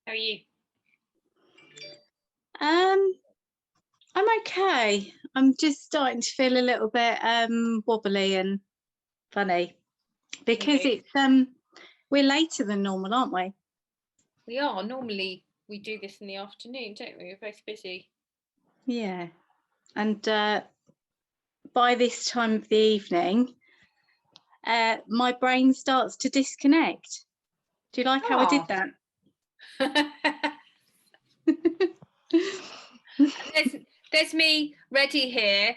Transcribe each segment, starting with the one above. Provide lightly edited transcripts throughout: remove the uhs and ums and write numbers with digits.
How are you? I'm okay. I'm just starting to feel a little bit wobbly and funny because Okay. it's we're later than normal, aren't we? We are. Normally we do this in the afternoon, don't we? We're both busy. Yeah. And by this time of the evening, my brain starts to disconnect. Do you like how I did that? there's me ready here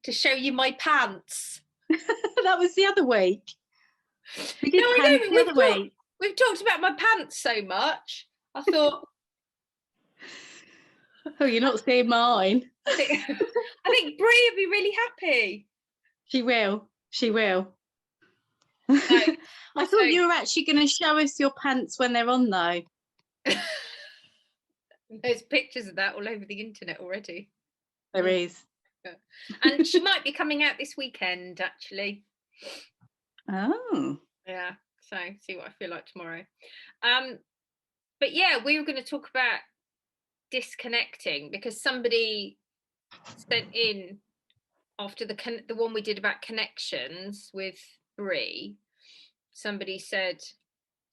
to show you my pants. That was the other week. We did No, I pants know. the other week. We've talked about my pants so much. I thought, Oh, you're not seeing mine. I think Brie would be really happy. She will. She will. I thought you were actually going to show us your pants when they're on, though. There's pictures of that all over the internet already. There is. And she might be coming out this weekend, actually. Oh. Yeah, so see what I feel like tomorrow. But yeah, we were going to talk about disconnecting because somebody sent in after the one we did about connections with Brie. Somebody said,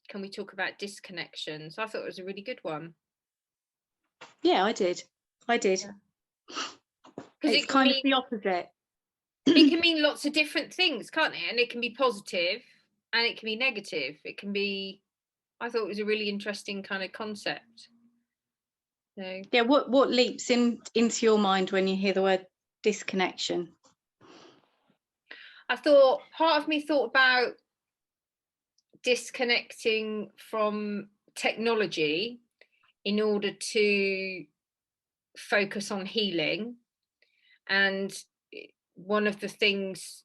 can we talk about disconnection? So I thought it was a really good one. Yeah, I did. Yeah. It's kind of the opposite. It can mean lots of different things, can't it? And it can be positive and it can be negative. It can be, I thought it was a really interesting kind of concept. So, yeah, what leaps into your mind when you hear the word disconnection? I thought, part of me thought about disconnecting from technology in order to focus on healing. And one of the things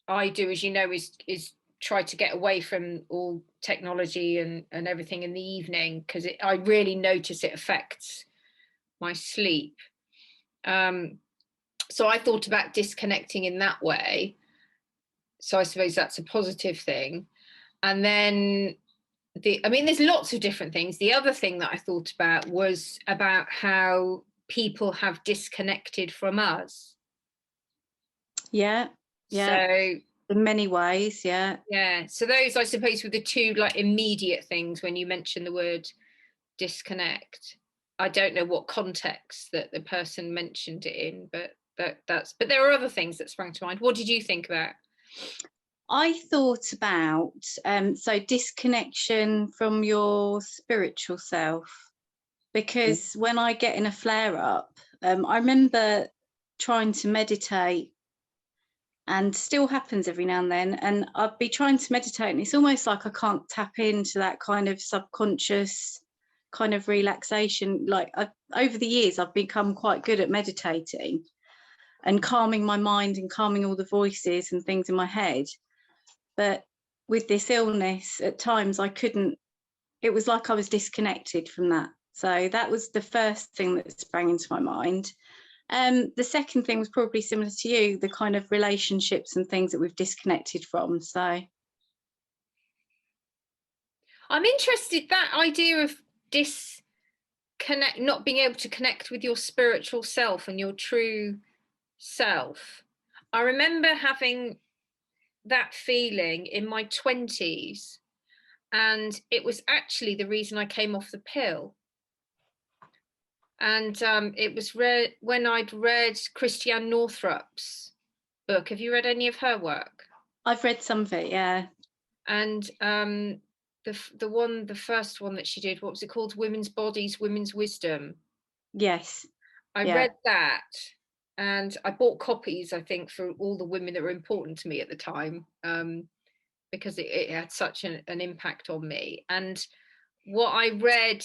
I do, as you know, is try to get away from all technology and everything in the evening, because I really notice it affects my sleep. So I thought about disconnecting in that way. So I suppose that's a positive thing. And then there's lots of different things. The other thing that I thought about was about how people have disconnected from us. Yeah. So in many ways, yeah. Yeah. So those, I suppose, were the two like immediate things when you mentioned the word disconnect. I don't know what context that the person mentioned it in, but but there are other things that sprang to mind. What did you think about? I thought about so disconnection from your spiritual self, because when I get in a flare up, I remember trying to meditate, and still happens every now and then, and I'd be trying to meditate and it's almost like I can't tap into that kind of subconscious kind of relaxation. Like over the years I've become quite good at meditating and calming my mind and calming all the voices and things in my head, but with this illness at times I couldn't. It was like I was disconnected from that. So that was the first thing that sprang into my mind. The second thing was probably similar to you, the kind of relationships and things that we've disconnected from. So I'm interested, that idea of disconnect, not being able to connect with your spiritual self and your true self. I remember having that feeling in my 20s, and it was actually the reason I came off the pill. And it was when I'd read Christiane Northrup's book. Have you read any of her work? I've read some of it, yeah. And the first one that she did, what was it called? Women's Bodies, Women's Wisdom. Yes. I read that, and I bought copies, I think, for all the women that were important to me at the time, because it had such an impact on me. And what I read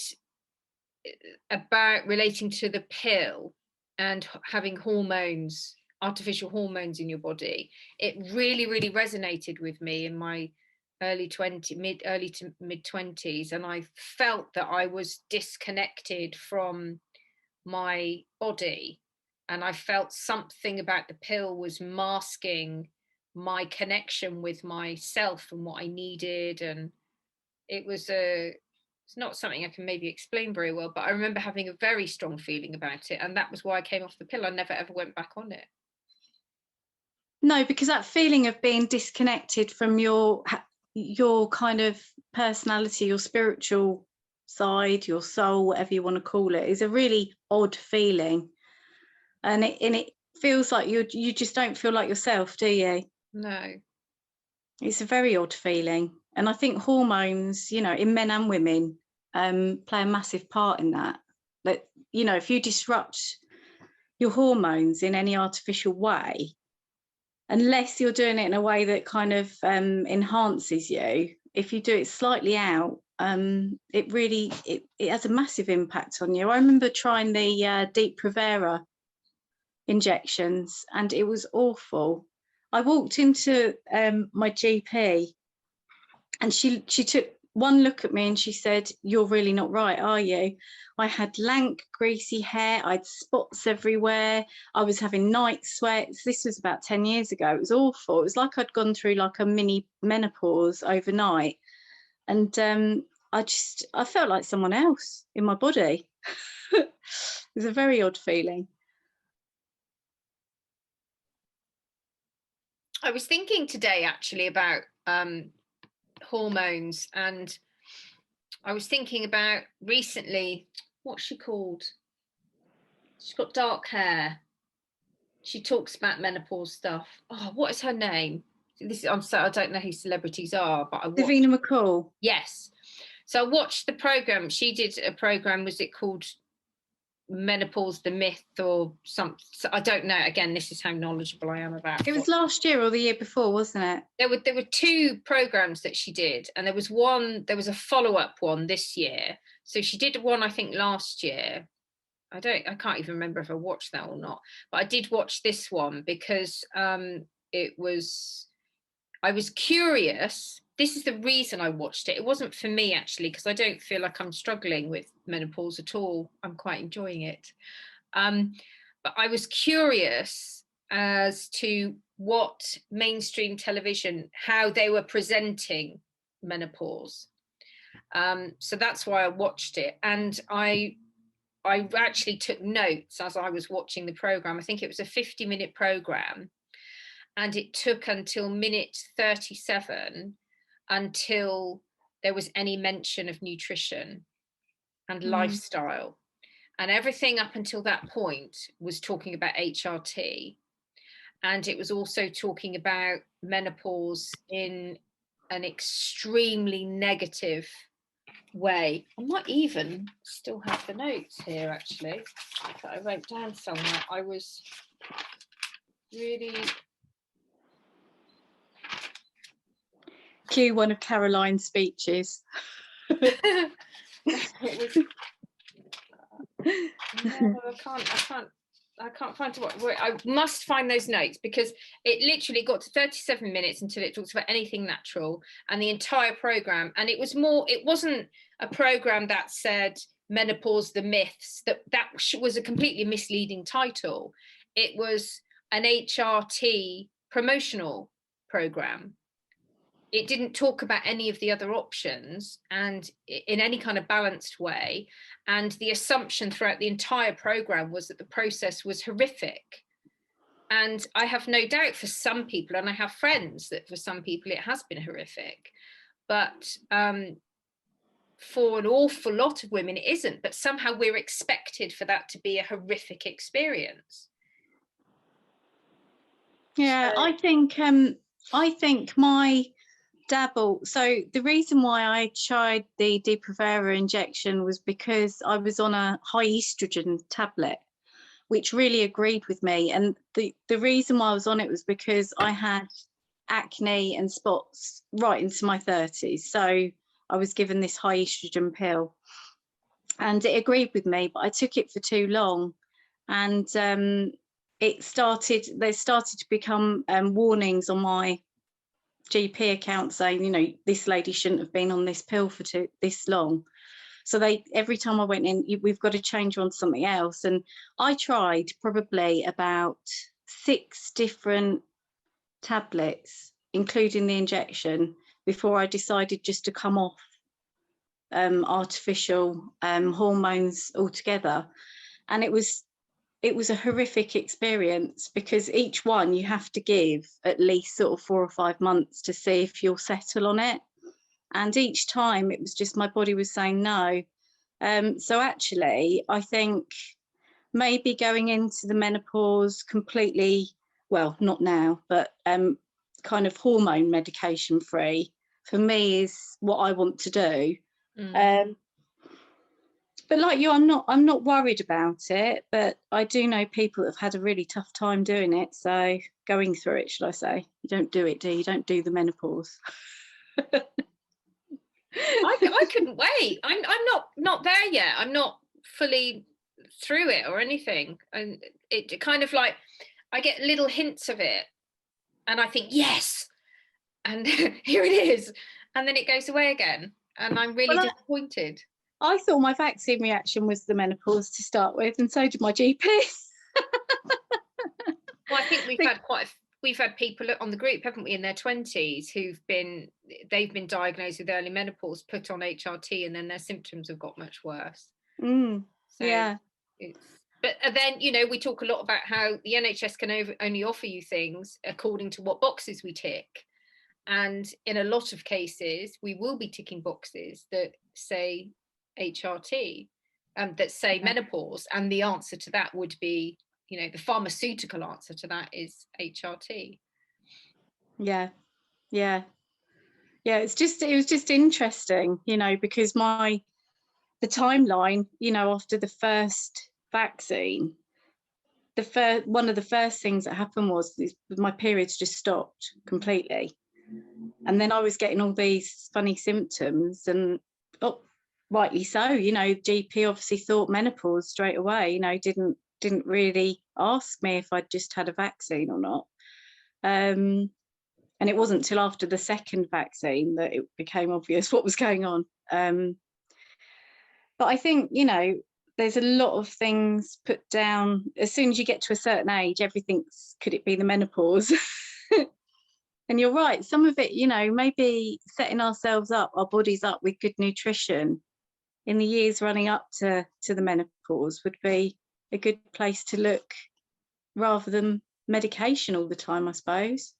about relating to the pill and having hormones, artificial hormones in your body, it really, really resonated with me in my early to mid 20s. And I felt that I was disconnected from my body. And I felt something about the pill was masking my connection with myself and what I needed. And it was It's not something I can maybe explain very well, but I remember having a very strong feeling about it, and that was why I came off the pill. I never ever went back on it. No, because that feeling of being disconnected from your kind of personality, your spiritual side, your soul, whatever you want to call it, is a really odd feeling, and it feels like you just don't feel like yourself, do you? No. It's a very odd feeling, and I think hormones, in men and women, play a massive part in that. But if you disrupt your hormones in any artificial way, unless you're doing it in a way that kind of enhances you, if you do it slightly out, it really it has a massive impact on you. I remember trying the deep Provera injections, and it was awful. I walked into my GP, and she took one look at me and she said, "You're really not right, are you?" I had lank, greasy hair. I had spots everywhere. I was having night sweats. This was about 10 years ago. It was awful. It was like I'd gone through like a mini menopause overnight. And I felt like someone else in my body. It was a very odd feeling. I was thinking today actually about hormones, and I was thinking about recently, what's she called? She's got dark hair. She talks about menopause stuff. Oh, what is her name? I'm sorry, I don't know who celebrities are, but I watched. Davina McCall. Yes. So I watched the program. She did a program. Was it called Menopause The Myth or something? I don't know. Again, this is how knowledgeable I am about. It was last year or the year before, wasn't it? There were two programs that she did, and there was a follow-up one this year. So she did one, I think, last year. I can't even remember if I watched that or not, but I did watch this one because I was curious. This is the reason I watched it. It wasn't for me, actually, because I don't feel like I'm struggling with menopause at all. I'm quite enjoying it. But I was curious as to what mainstream television, how they were presenting menopause. So that's why I watched it. And I actually took notes as I was watching the program. I think it was a 50-minute program, and it took until minute 37 until there was any mention of nutrition and lifestyle. And everything up until that point was talking about HRT. And it was also talking about menopause in an extremely negative way. I might even still have the notes here, actually, that I wrote down somewhere. I was really... Cue one of Caroline's speeches. It was... No, I can't find what I must find those notes, because it literally got to 37 minutes until it talks about anything natural, and the entire program. And it wasn't a program that said Menopause The Myths. That was a completely misleading title. It was an HRT promotional program. It didn't talk about any of the other options, and in any kind of balanced way. And the assumption throughout the entire program was that the process was horrific. And I have no doubt for some people, and I have friends that for some people it has been horrific, but for an awful lot of women it isn't. But somehow we're expected for that to be a horrific experience. Yeah, so I think my dabble. So the reason why I tried the Depo-Provera injection was because I was on a high estrogen tablet, which really agreed with me. And the reason why I was on it was because I had acne and spots right into my 30s. So I was given this high estrogen pill, and it agreed with me, but I took it for too long. And there started to become warnings on my GP account saying, this lady shouldn't have been on this pill for this long. So every time I went in, we've got to change her on something else. And I tried probably about 6 different tablets, including the injection, before I decided just to come off artificial hormones altogether, and it was a horrific experience, because each one you have to give at least sort of 4 or 5 months to see if you'll settle on it, and each time it was just my body was saying no. So actually I think maybe going into the menopause completely, well, not now, but kind of hormone medication free for me is what I want to do. But like you, I'm not worried about it, but I do know people that have had a really tough time doing it. So going through it, should I say? You don't do it, do you? You don't do the menopause. I couldn't wait. I'm not there yet. I'm not fully through it or anything, and it kind of like I get little hints of it, and I think yes, and here it is, and then it goes away again, and I'm really disappointed. I thought my vaccine reaction was the menopause to start with, and so did my GP. Well, I think we've had people on the group, haven't we, in their 20s they've been diagnosed with early menopause, put on HRT, and then their symptoms have got much worse. So, yeah. But then, you know, we talk a lot about how the NHS can only offer you things according to what boxes we tick. And in a lot of cases, we will be ticking boxes that say HRT, that say menopause. And the answer to that would be, you know, the pharmaceutical answer to that is HRT. Yeah. It was just interesting, you know, because the timeline, you know, after the first vaccine, one of the first things that happened was my periods just stopped completely, and then I was getting all these funny symptoms, and rightly so, you know, GP obviously thought menopause straight away, you know, didn't really ask me if I'd just had a vaccine or not. And it wasn't till after the second vaccine that it became obvious what was going on. But I think, you know, there's a lot of things put down. As soon as you get to a certain age, everything's, could it be the menopause? And you're right, some of it, you know, maybe setting ourselves up, our bodies up with good nutrition in the years running up to the menopause would be a good place to look, rather than medication all the time, I suppose.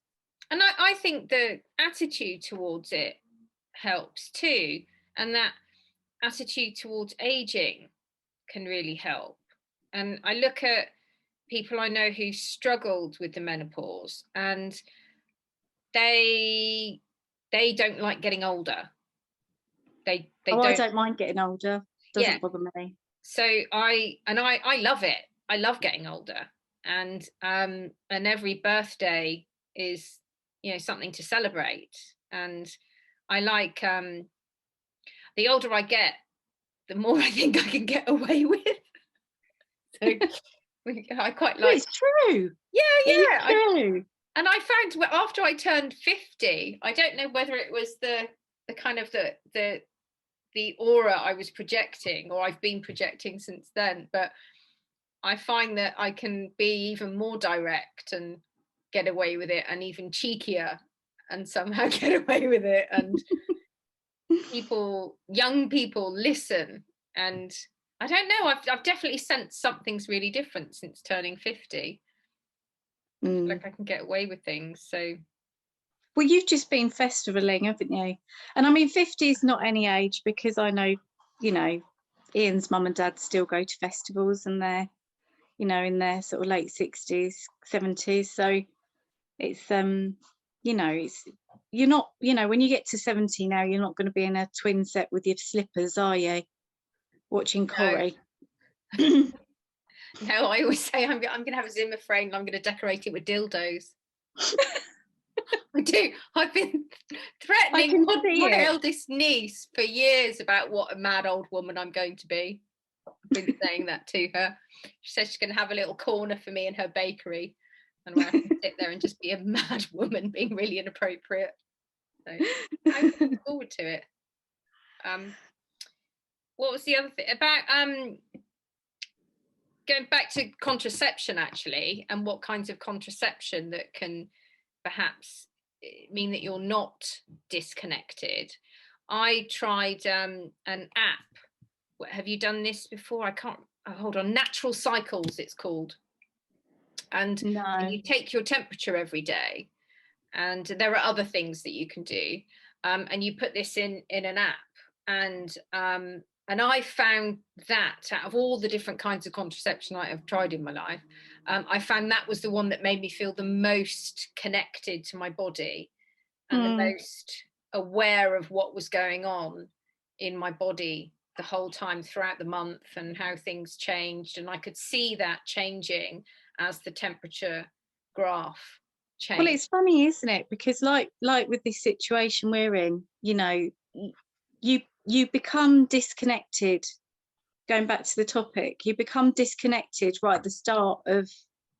And I think the attitude towards it helps too. And that attitude towards aging can really help. And I look at people I know who struggled with the menopause, and they don't like getting older. I don't mind getting older. Doesn't bother me. So I love it. I love getting older. And every birthday is, you know, something to celebrate. And I like the older I get, the more I think I can get away with. So I quite like. It's true. Yeah. It's true. And I found after I turned 50, I don't know whether it was the kind of the aura I was projecting, or I've been projecting since then, but I find that I can be even more direct and get away with it, and even cheekier and somehow get away with it. And young people listen, and I don't know, I've definitely sensed something's really different since turning 50. Like I can get away with things. So, well, you've just been festivaling, haven't you? And I mean, 50 is not any age, because I know, you know, Ian's mum and dad still go to festivals, and they're, you know, in their sort of late 60s, 70s. So it's you know, you're not, you know, when you get to 70 now, you're not going to be in a twin set with your slippers, are you? Watching Corrie. No, I always say I'm going to have a Zimmer frame and I'm going to decorate it with dildos. I do. I've been threatening my eldest niece for years about what a mad old woman I'm going to be. I've been saying that to her. She says she's going to have a little corner for me in her bakery, and where I can sit there and just be a mad woman being really inappropriate. So I'm looking forward to it. What was the other thing about going back to contraception, actually, and what kinds of contraception that can perhaps mean that you're not disconnected? I tried an app. Have you done this before? I can't, hold on, Natural Cycles it's called. And No. you take your temperature every day, and there are other things that you can do, and you put this in an app, and I found that out of all the different kinds of contraception I have tried in my life, I found that was the one that made me feel the most connected to my body and the most aware of what was going on in my body the whole time throughout the month, and how things changed, and I could see that changing as the temperature graph changed. Well, it's funny, isn't it? Because like with this situation we're in, you know, you become disconnected. Going back to the topic, you become disconnected right at the start of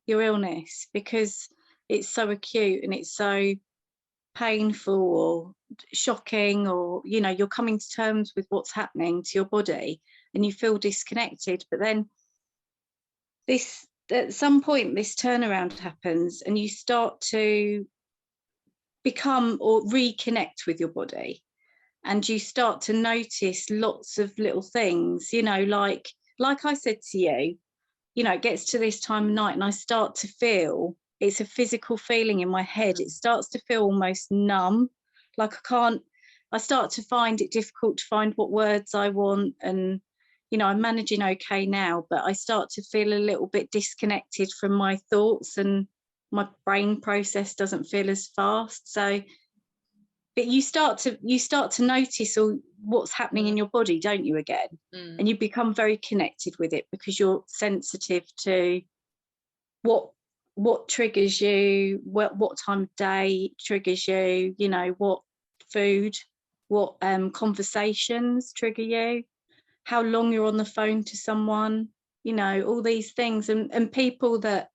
your illness because it's so acute and it's so painful or shocking, or you know, you're coming to terms with what's happening to your body and you feel disconnected. But then this, at some point, this turnaround happens and you start to become or reconnect with your body, and you start to notice lots of little things, you know, like I said to you, you know, it gets to this time of night and I start to feel, it's a physical feeling in my head, it starts to feel almost numb, like I start to find it difficult to find what words I want. And you know, I'm managing okay now, but I start to feel a little bit disconnected from my thoughts, and my brain process doesn't feel as fast. So but you start to notice all what's happening in your body, don't you, again? And you become very connected with it because you're sensitive to what triggers you, what time of day triggers you, you know, what food, what conversations trigger you, how long you're on the phone to someone, you know, all these things. And people that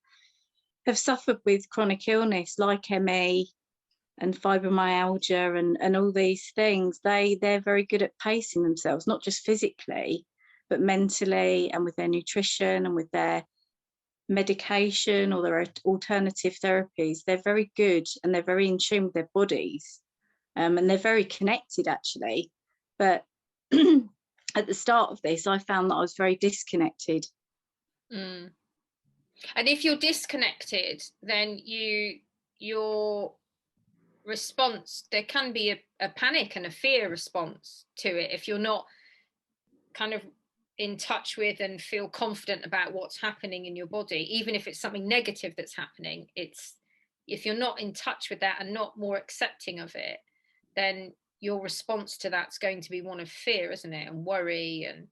have suffered with chronic illness like ME and fibromyalgia and all these things, they're very good at pacing themselves, not just physically, but mentally, and with their nutrition and with their medication or their alternative therapies. They're very good and they're very in tune with their bodies, and they're very connected, actually. But at the start of this, I found that I was very disconnected. And if you're disconnected, then your response, there can be a panic and a fear response to it if you're not kind of in touch with and feel confident about what's happening in your body. Even if it's something negative that's happening, it's, if you're not in touch with that and not more accepting of it, then your response to that's going to be one of fear, isn't it, and worry. And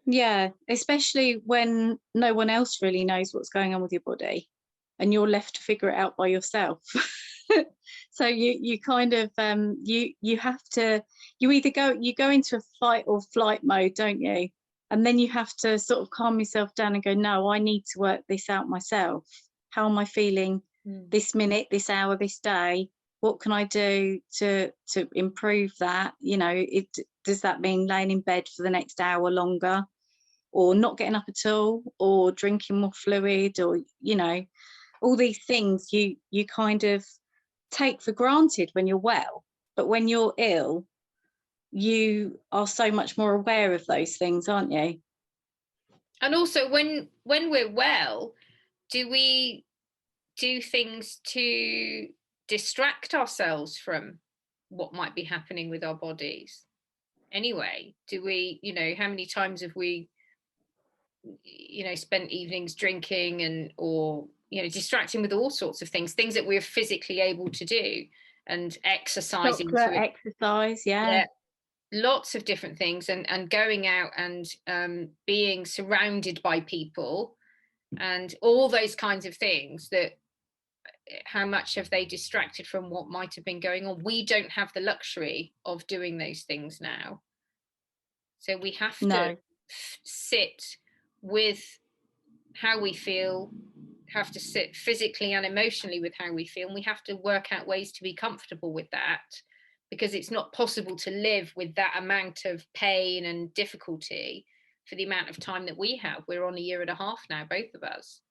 yeah, especially when no one else really knows what's going on with your body and you're left to figure it out by yourself. So you kind of you have to, you go into a fight or flight mode, don't you? And then you have to sort of calm yourself down and go, no, I need to work this out myself. How am I feeling this minute, this hour, this day? What can I do to improve that? You know, does that mean laying in bed for the next hour longer, or not getting up at all, or drinking more fluid, or you know, all these things you kind of take for granted when you're well, but when you're ill, you are so much more aware of those things, aren't you? And also, when we're well, do we do things to distract ourselves from what might be happening with our bodies anyway? Do we, you know, how many times have we, you know, spent evenings drinking and, or, you know, distracting with all sorts of things that we're physically able to do, and exercising to exercise, yeah, lots of different things, and going out and being surrounded by people and all those kinds of things, that how much have they distracted from what might have been going on? We don't have the luxury of doing those things now, so we have to sit with how we feel, have to sit physically and emotionally with how we feel, and we have to work out ways to be comfortable with that, because it's not possible to live with that amount of pain and difficulty for the amount of time that we have. We're on 1.5 years now, both of us.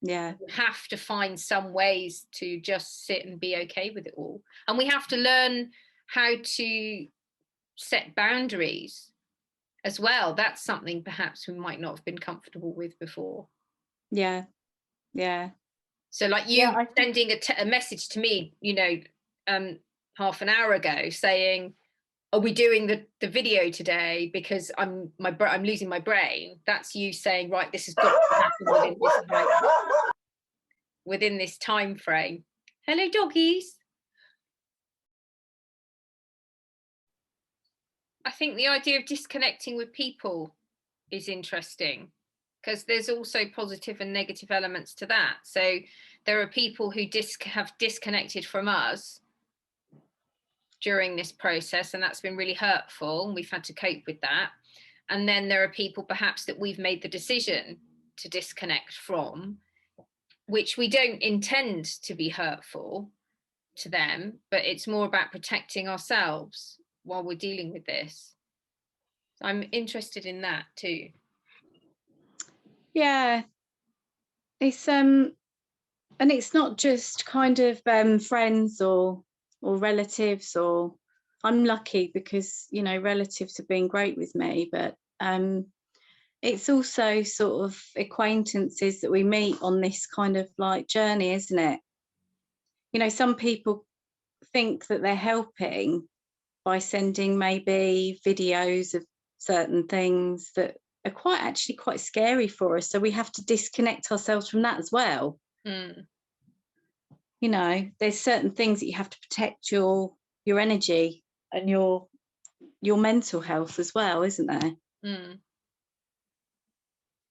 Yeah, we have to find some ways to just sit and be okay with it all, and we have to learn how to set boundaries as well. That's something perhaps we might not have been comfortable with before. Yeah. So like you sending a message to me, you know, half an hour ago saying, are we doing the video today because I'm losing my brain? That's you saying, right, this has got to happen within this time frame. Hello, doggies. I think the idea of disconnecting with people is interesting, because there's also positive and negative elements to that. So there are people who have disconnected from us during this process, and that's been really hurtful, and we've had to cope with that. And then there are people perhaps that we've made the decision to disconnect from, which we don't intend to be hurtful to them, but it's more about protecting ourselves while we're dealing with this. So I'm interested in that too. Yeah, it's and it's not just kind of friends or relatives, or I'm lucky because, you know, relatives have been great with me, but it's also sort of acquaintances that we meet on this kind of like journey, isn't it? You know, some people think that they're helping by sending maybe videos of certain things that are actually quite scary for us, so we have to disconnect ourselves from that as well. You know, there's certain things that you have to protect your energy and your mental health as well, isn't there?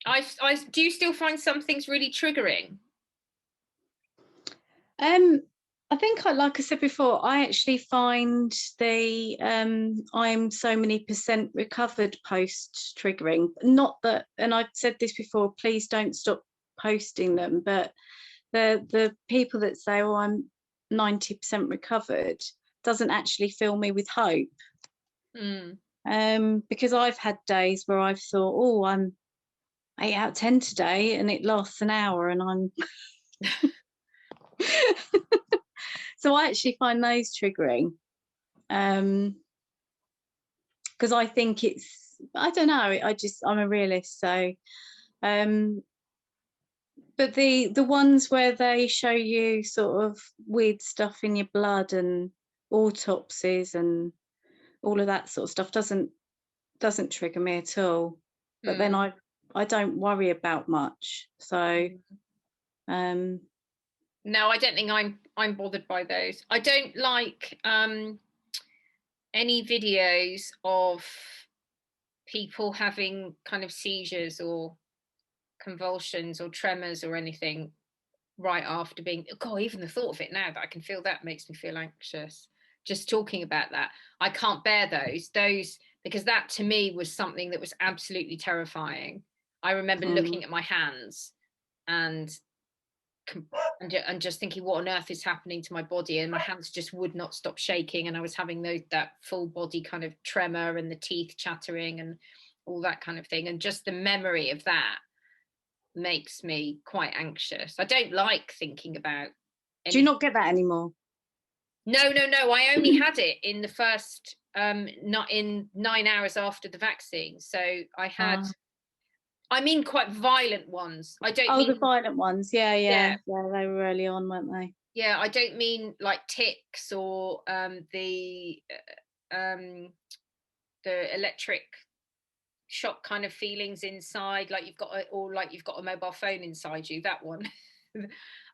I do you still find some things really triggering? I think, like I said before, I actually find the I'm so many % recovered post triggering. Not that, and I've said this before, please don't stop posting them, but the people that say, oh, I'm 90% recovered, doesn't actually fill me with hope. Because I've had days where I've thought, oh, I'm 8 out of 10 today, and it lasts an hour and I'm so I actually find those triggering, because I think it's, I don't know, I'm a realist, so but the ones where they show you sort of weird stuff in your blood and autopsies and all of that sort of stuff doesn't trigger me at all. But then I don't worry about much, so no, I don't think I'm bothered by those. I don't like any videos of people having kind of seizures or convulsions or tremors or anything right after being, God, even the thought of it now that I can feel that makes me feel anxious. Just talking about that, I can't bear those because that to me was something that was absolutely terrifying. I remember looking at my hands and just thinking, what on earth is happening to my body? And my hands just would not stop shaking, and I was having that full body kind of tremor and the teeth chattering and all that kind of thing. And just the memory of that makes me quite anxious. I don't like thinking about anything. Do you not get that anymore? No. I only had it in the first not in 9 hours after the vaccine. So I had I mean quite violent ones. I don't mean the violent ones. Yeah, they were early on, weren't they? Yeah, I don't mean like tics or the electric shock kind of feelings inside, like you've got a mobile phone inside you. That one.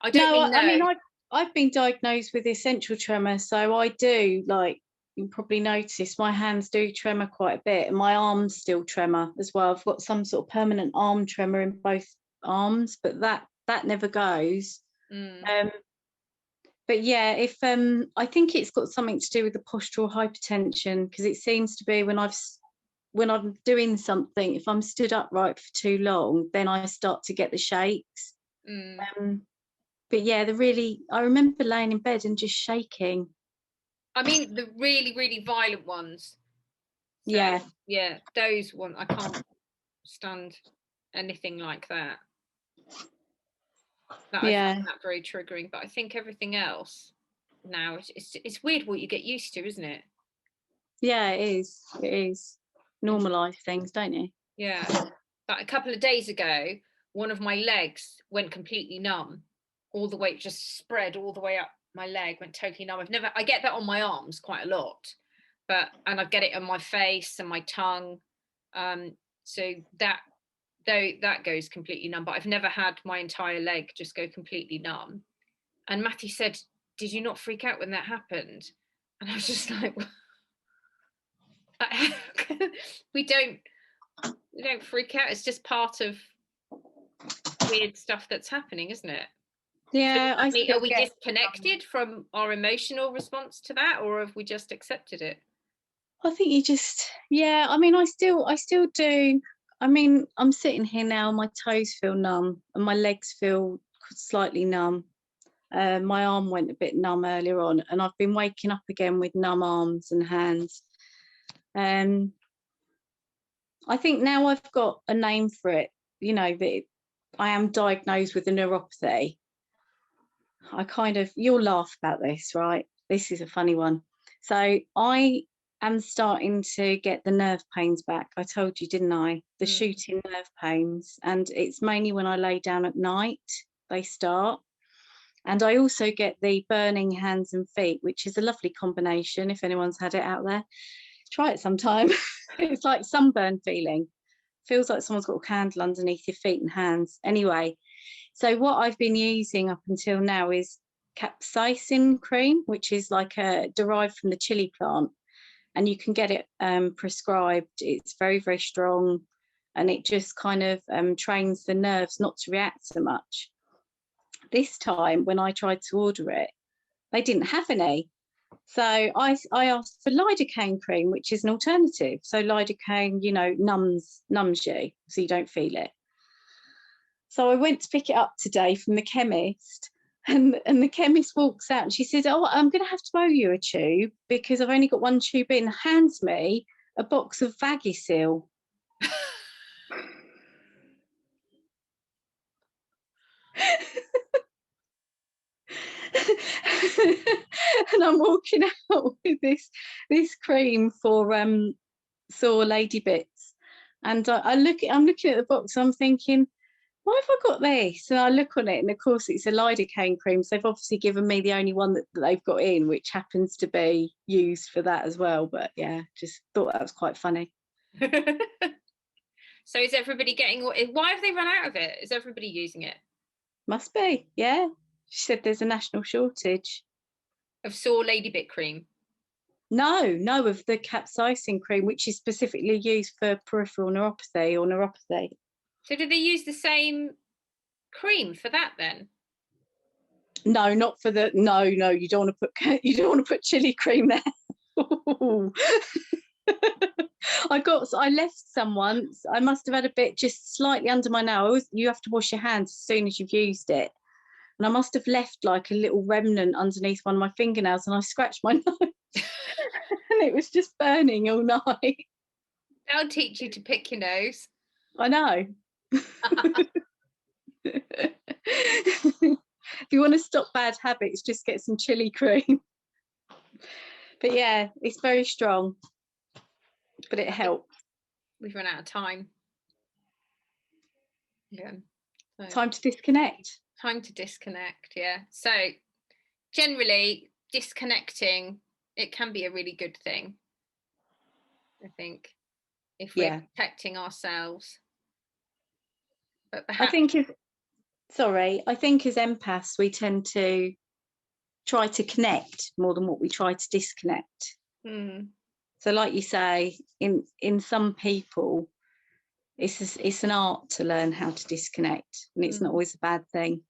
I don't mean no. I mean, I've been diagnosed with essential tremor, so I do, like, you probably notice my hands do tremor quite a bit, and my arms still tremor as well. I've got some sort of permanent arm tremor in both arms, but that never goes. But yeah, if I think it's got something to do with the postural hypertension, because it seems to be when I'm doing something, if I'm stood upright for too long, then I start to get the shakes. But yeah, I remember laying in bed and just shaking. I mean, the really, really violent ones. So, yeah, those ones, I can't stand anything like that. I find that very triggering. But I think everything else now, it's weird what you get used to, isn't it? Yeah, it is. Normalise things, don't you? Yeah. But a couple of days ago, one of my legs went completely numb, all the way, just spread all the way up my leg, went totally numb. I get that on my arms quite a lot, and I get it on my face and my tongue. So that goes completely numb, but I've never had my entire leg just go completely numb. And Matthew said, "Did you not freak out when that happened?" And I was just like, we don't freak out. It's just part of weird stuff that's happening, isn't it? Yeah, So, are we disconnected from our emotional response to that, or have we just accepted it? I think you just, yeah, I mean, I still do. I mean, I'm sitting here now, my toes feel numb and my legs feel slightly numb. My arm went a bit numb earlier on, and I've been waking up again with numb arms and hands. I think now I've got a name for it, you know, that I am diagnosed with a neuropathy. You'll laugh about this, right? This is a funny one. So I am starting to get the nerve pains back. I told you, didn't I? The shooting nerve pains. And it's mainly when I lay down at night, they start. And I also get the burning hands and feet, which is a lovely combination if anyone's had it out there. Try it sometime. It's like sunburn feeling. Feels like someone's got a candle underneath your feet and hands. Anyway, so what I've been using up until now is capsaicin cream, which is like derived from the chili plant, and you can get it prescribed. It's very, very strong, and it just kind of trains the nerves not to react so much. This time when I tried to order it, they didn't have any. So I asked for lidocaine cream, which is an alternative. So lidocaine, you know, numbs you, so you don't feel it. So I went to pick it up today from the chemist, and the chemist walks out and she said, "Oh, I'm going to have to owe you a tube because I've only got one tube in." Hands me a box of Vagisil. And I'm walking out with this cream for sore lady bits, and I'm looking at the box. I'm thinking, why have I got this? And I look on it, and of course it's a lidocaine cream. So they've obviously given me the only one that they've got in, which happens to be used for that as well. But yeah, just thought that was quite funny. So is everybody why have they run out of it? Is everybody using it? Must be, yeah. She said there's a national shortage. Of sore lady bit cream? No, of the capsaicin cream, which is specifically used for peripheral neuropathy or neuropathy. So do they use the same cream for that then? No, not for the. No, you don't want to put chili cream there. I left some once. I must have had a bit just slightly under my nail. You have to wash your hands as soon as you've used it. And I must have left like a little remnant underneath one of my fingernails, and I scratched my nose. And it was just burning all night. That'll teach you to pick your nose. I know. If you want to stop bad habits, just get some chili cream. But yeah, it's very strong, but it helps. We've run out of time. Yeah. So, time to disconnect. Yeah. So generally, disconnecting, it can be a really good thing, I think, if we're protecting ourselves. But perhaps... I think as empaths, we tend to try to connect more than what we try to disconnect. So like you say, in some people, it's an art to learn how to disconnect, and it's not always a bad thing.